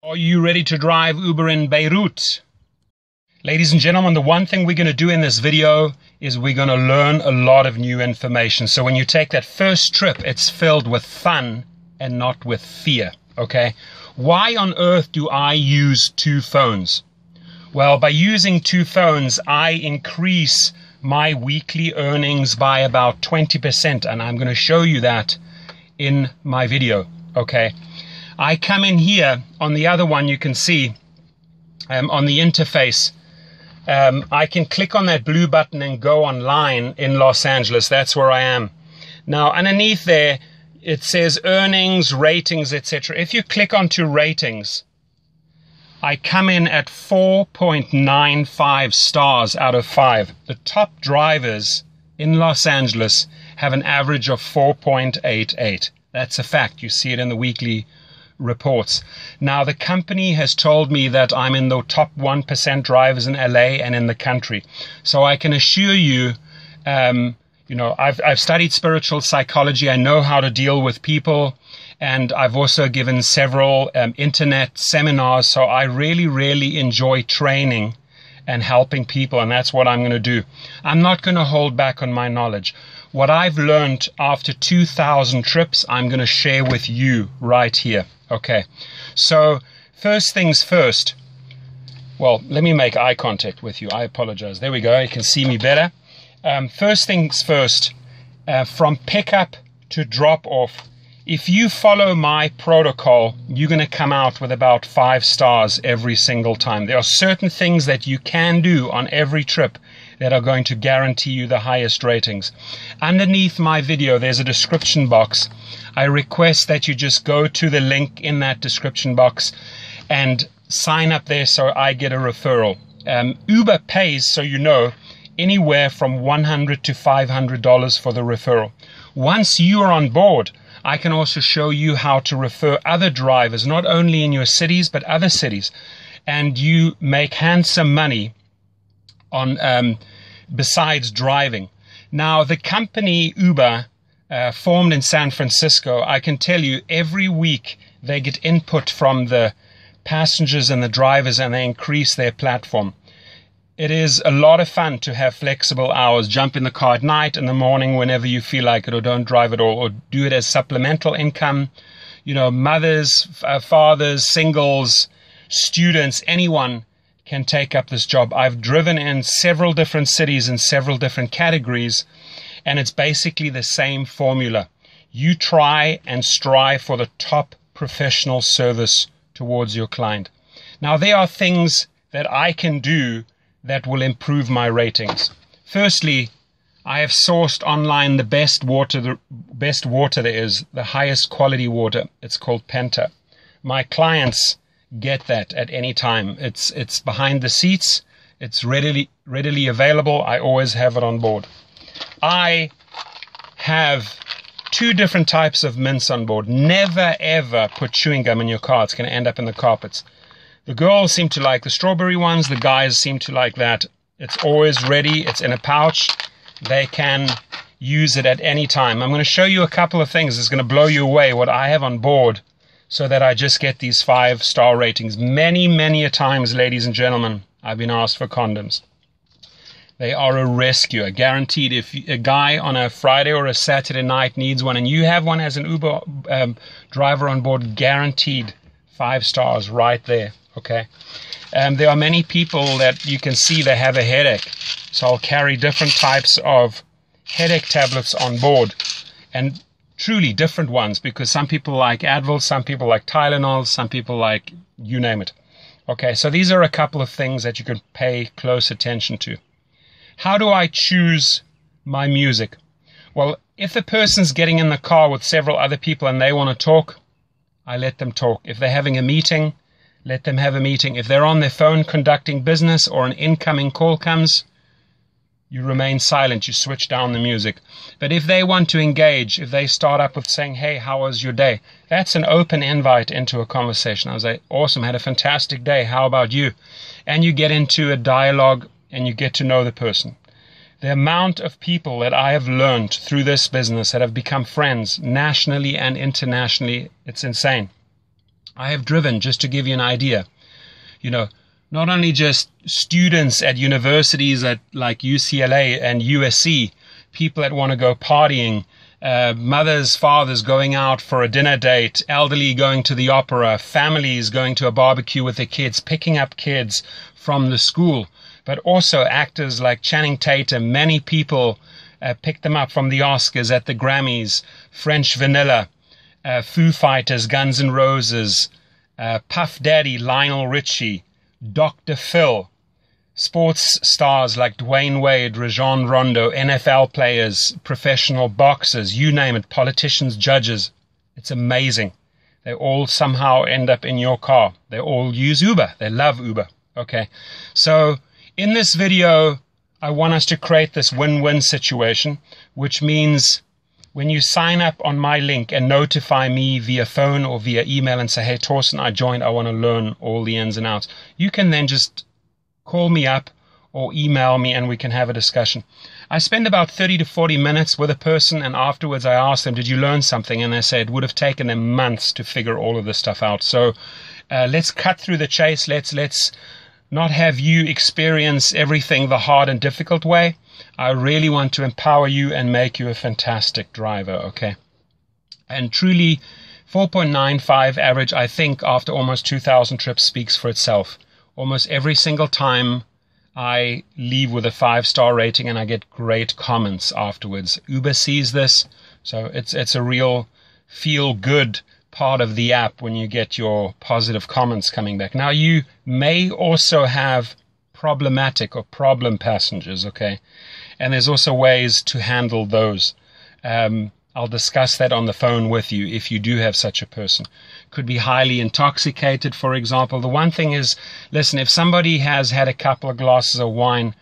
Are you ready to drive Uber in Beirut? Ladies and gentlemen, the one thing we're going to do in this video is we're going to learn a lot of new information. So when you take that first trip, it's filled with fun and not with fear, okay? Why on earth do I use two phones? Well, by using two phones, I increase my weekly earnings by about 20%, and I'm going to show you that in my video, okay? I come in here on the other one, you can see on the interface, I can click on that blue button and go online in Los Angeles. That's where I am. Now, underneath there, it says earnings, ratings, etc. If you click onto ratings, I come in at 4.95 stars out of 5. The top drivers in Los Angeles have an average of 4.88. That's a fact. You see it in the weekly reports. Now, the company has told me that I'm in the top 1% drivers in LA and in the country. So I can assure you, I've studied spiritual psychology. I know how to deal with people. And I've also given several internet seminars. So I really, really enjoy training and helping people. And that's what I'm going to do. I'm not going to hold back on my knowledge. What I've learned after 2,000 trips, I'm going to share with you right here. Okay, so first things first. Well, let me make eye contact with you. I apologize. There we go. You can see me better. First things first, from pickup to drop off, if you follow my protocol, you're going to come out with about 5 stars every single time. There are certain things that you can do on every trip that are going to guarantee you the highest ratings. Underneath my video, there's a description box. I request that you just go to the link in that description box and sign up there so I get a referral. Uber pays, so you know, anywhere from $100 to $500 for the referral. Once you are on board, I can also show you how to refer other drivers, not only in your cities, but other cities. And you make handsome money on besides driving. Now, the company Uber, formed in San Francisco, I can tell you every week they get input from the passengers and the drivers, and they increase their platform. It is a lot of fun to have flexible hours. Jump in the car at night, in the morning, whenever you feel like it, or don't drive at all, or do it as supplemental income. You know, mothers, fathers, singles, students, anyone can take up this job. I've driven in several different cities in several different categories, and it's basically the same formula. You try and strive for the top professional service towards your client. Now, there are things that I can do that will improve my ratings. Firstly, I have sourced online the best water there is, the highest quality water. It's called Penta. My clients get that at any time. It's behind the seats. It's readily available. I always have it on board. I have 2 different types of mints on board. Never ever put chewing gum in your car. It's going to end up in the carpets. The girls seem to like the strawberry ones. The guys seem to like that. It's always ready. It's in a pouch. They can use it at any time. I'm going to show you a couple of things. It's going to blow you away what I have on board so that I just get these 5-star ratings. Many, many a times, ladies and gentlemen, I've been asked for condoms. They are a rescue, guaranteed. If a guy on a Friday or a Saturday night needs one and you have one as an Uber driver on board, guaranteed 5 stars right there, okay? There are many people that you can see they have a headache. So I'll carry different types of headache tablets on board, and truly different ones, because some people like Advil, some people like Tylenol, some people like you name it. Okay, so these are a couple of things that you can pay close attention to. How do I choose my music? Well, if the person's getting in the car with several other people and they want to talk, I let them talk. If they're having a meeting, let them have a meeting. If they're on their phone conducting business or an incoming call comes, you remain silent, you switch down the music. But if they want to engage, if they start up with saying, hey, how was your day? That's an open invite into a conversation. I was like, awesome, had a fantastic day. How about you? And you get into a dialogue and you get to know the person. The amount of people that I have learned through this business that have become friends nationally and internationally, it's insane. I have driven, just to give you an idea, you know, not only just students at universities at like UCLA and USC, people that want to go partying, mothers, fathers going out for a dinner date, elderly going to the opera, families going to a barbecue with their kids, picking up kids from the school, but also actors like Channing Tatum. Many people picked them up from the Oscars, at the Grammys, French Vanilla, Foo Fighters, Guns N' Roses, Puff Daddy, Lionel Richie, Dr. Phil, sports stars like Dwayne Wade, Rajon Rondo, NFL players, professional boxers, you name it, politicians, judges. It's amazing. They all somehow end up in your car. They all use Uber. They love Uber. Okay. So in this video, I want us to create this win-win situation, which means when you sign up on my link and notify me via phone or via email and say, hey, Torsten, I joined, I want to learn all the ins and outs, you can then just call me up or email me and we can have a discussion. I spend about 30 to 40 minutes with a person, and afterwards I ask them, did you learn something? And they say it would have taken them months to figure all of this stuff out. So let's cut through the chase. Let's not have you experience everything the hard and difficult way. I really want to empower you and make you a fantastic driver, okay? And truly, 4.95 average, I think, after almost 2,000 trips speaks for itself. Almost every single time I leave with a 5-star rating and I get great comments afterwards. Uber sees this, so it's a real feel-good part of the app when you get your positive comments coming back. Now, you may also have problematic or problem passengers, okay? And there's also ways to handle those. I'll discuss that on the phone with you if you do have such a person. Could be highly intoxicated, for example. The one thing is, listen, if somebody has had a couple of glasses of wine,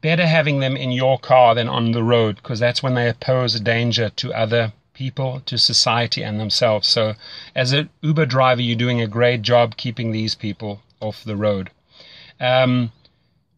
better having them in your car than on the road, because that's when they pose a danger to other people, to society and themselves. So as an Uber driver, you're doing a great job keeping these people off the road.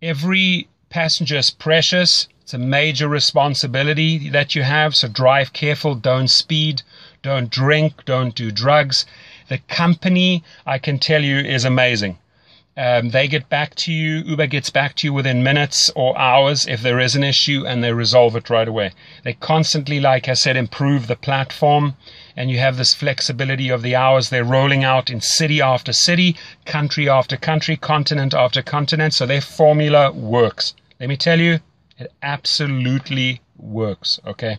Every passenger is precious. It's a major responsibility that you have, so drive careful, don't speed, don't drink, don't do drugs. The company, I can tell you, is amazing. They get back to you, Uber gets back to you within minutes or hours if there is an issue, and they resolve it right away. They constantly, like I said, improve the platform, and you have this flexibility of the hours. They're rolling out in city after city, country after country, continent after continent, so their formula works. Let me tell you, it absolutely works, okay?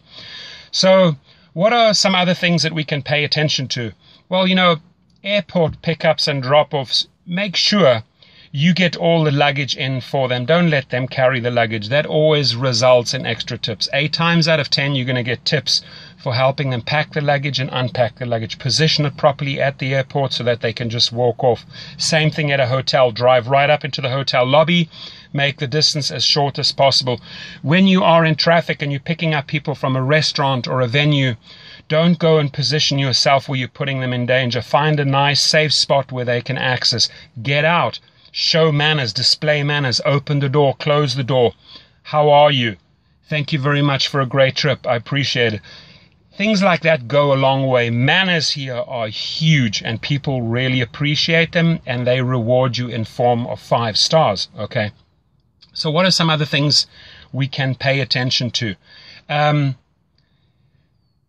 So what are some other things that we can pay attention to? Well, you know, airport pickups and drop-offs, make sure you get all the luggage in for them. Don't let them carry the luggage. That always results in extra tips. 8 times out of 10, you're going to get tips for helping them pack the luggage and unpack the luggage. Position it properly at the airport so that they can just walk off. Same thing at a hotel. Drive right up into the hotel lobby. Make the distance as short as possible. When you are in traffic and you're picking up people from a restaurant or a venue, don't go and position yourself where you're putting them in danger. Find a nice, safe spot where they can access. Get out. Show manners. Display manners. Open the door. Close the door. How are you? Thank you very much for a great trip. I appreciate it. Things like that go a long way. Manners here are huge, and people really appreciate them, and they reward you in form of 5 stars, okay? So what are some other things we can pay attention to?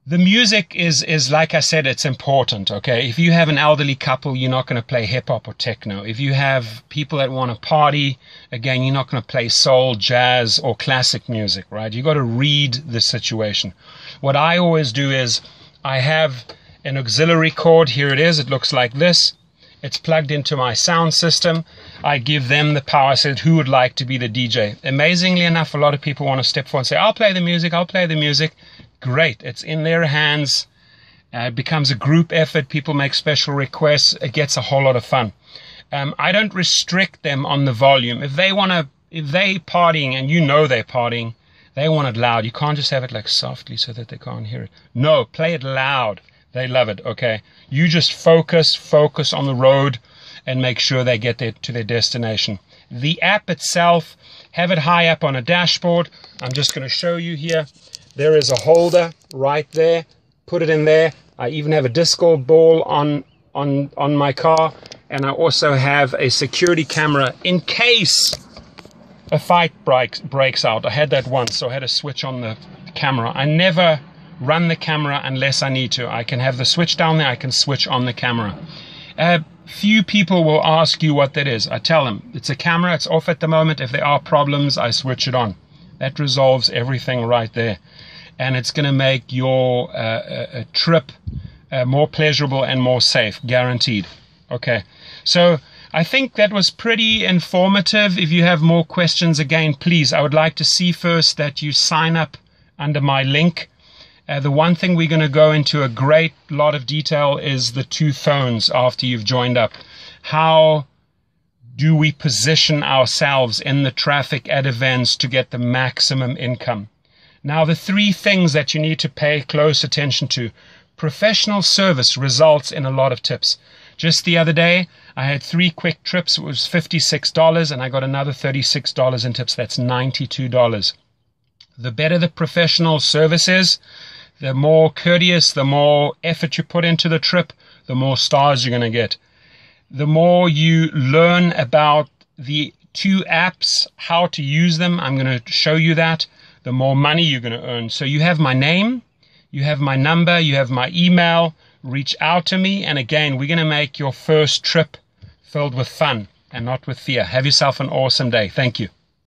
The music is, like I said, it's important, okay? If you have an elderly couple, you're not going to play hip-hop or techno. If you have people that want to party, again, you're not going to play soul, jazz, or classic music, right? You got to read the situation. What I always do is I have an auxiliary cord. Here it is. It looks like this. It's plugged into my sound system. I give them the power. I said, who would like to be the DJ? Amazingly enough, a lot of people want to step forward and say, I'll play the music, I'll play the music. Great. It's in their hands. It becomes a group effort. People make special requests. It gets a whole lot of fun. I don't restrict them on the volume. If they partying and you know they're partying, they want it loud. You can't just have it like softly so that they can't hear it. No, play it loud. They love it, okay? You just focus on the road and make sure they get to their destination. The app itself, have it high up on a dashboard. I'm just going to show you here. There is a holder right there. Put it in there. I even have a disco ball on on my car, and I also have a security camera in case a fight breaks out. I had that once, so I had to switch on the camera. I never run the camera unless I need to. I can have the switch down there, I can switch on the camera. Few people will ask you what that is. I tell them, it's a camera, it's off at the moment. If there are problems, I switch it on. That resolves everything right there. And it's going to make your trip more pleasurable and more safe, guaranteed. Okay, so I think that was pretty informative. If you have more questions, again, please, I would like to see first that you sign up under my link. The one thing we're going to go into a great lot of detail is the 2 phones after you've joined up. How do we position ourselves in the traffic at events to get the maximum income? Now, the 3 things that you need to pay close attention to. Professional service results in a lot of tips. Just the other day, I had 3 quick trips. It was $56, and I got another $36 in tips. That's $92. The better the professional service is, the more courteous, the more effort you put into the trip, the more stars you're going to get. The more you learn about the 2 apps, how to use them, I'm going to show you that, the more money you're going to earn. So you have my name, you have my number, you have my email. Reach out to me. And again, we're going to make your first trip filled with fun and not with fear. Have yourself an awesome day. Thank you.